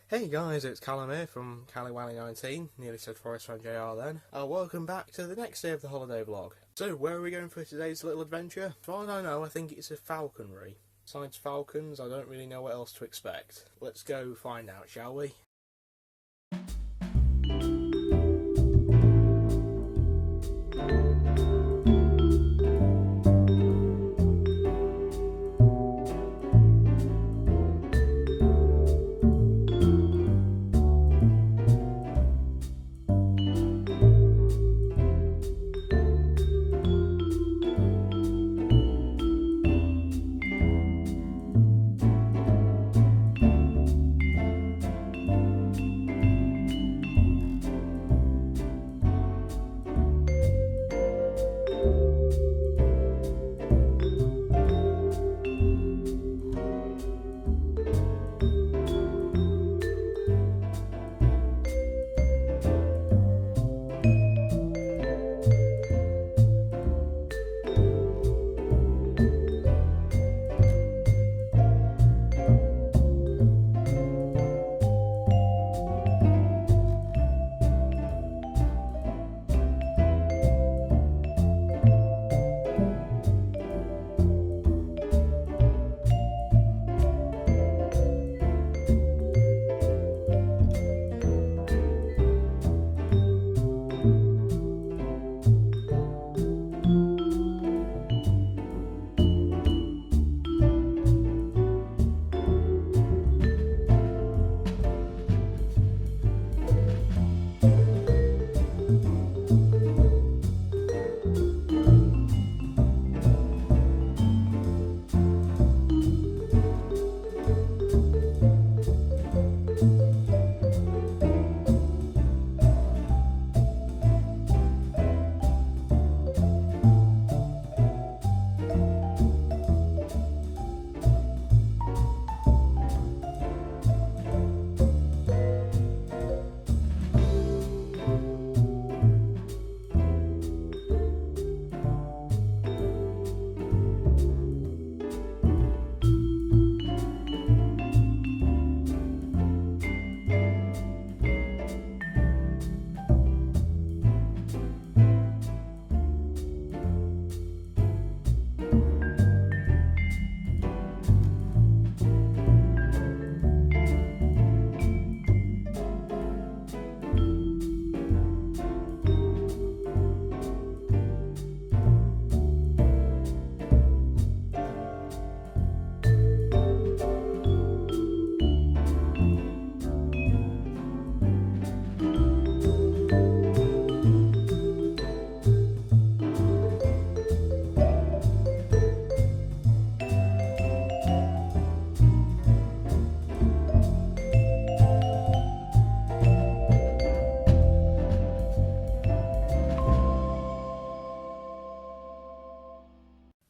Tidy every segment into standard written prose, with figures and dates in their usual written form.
Hey guys, it's Callum here from CaliWally19, nearly said Forest Fan JR then. Welcome back to the next day of the holiday vlog. So, where are we going for today's little adventure? As far as I know, I think it's a falconry. Besides falcons, I don't really know what else to expect. Let's go find out, shall we?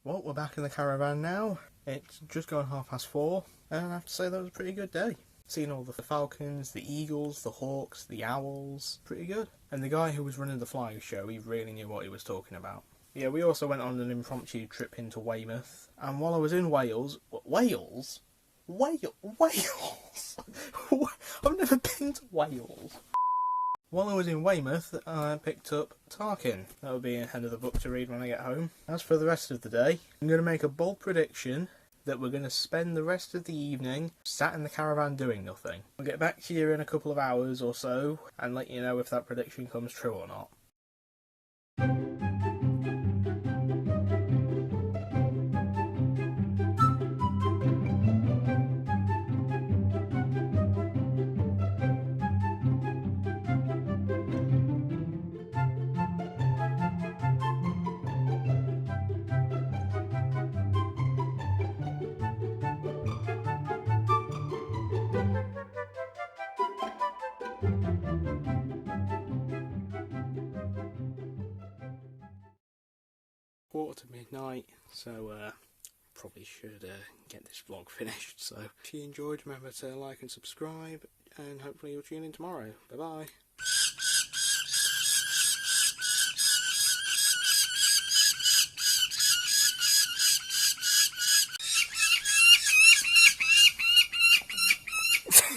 Well, we're back in the caravan now. It's just gone 4:30, and I have to say that was a pretty good day. Seeing all the falcons, the eagles, the hawks, the owls, pretty good. And the guy who was running the flying show, he really knew what he was talking about. Yeah, we also went on an impromptu trip into Weymouth, and while I was in Wales... Wales? Wales? I've never been to Wales. While I was in Weymouth, I picked up Tarkin. That'll be a end of the book to read when I get home. As for the rest of the day, I'm going to make a bold prediction that we're going to spend the rest of the evening sat in the caravan doing nothing. I'll get back to you in a couple of hours or so and let you know if that prediction comes true or not. Quarter to midnight, so probably should get this vlog finished. So if you enjoyed, remember to like and subscribe, and hopefully you'll tune in tomorrow. Bye bye.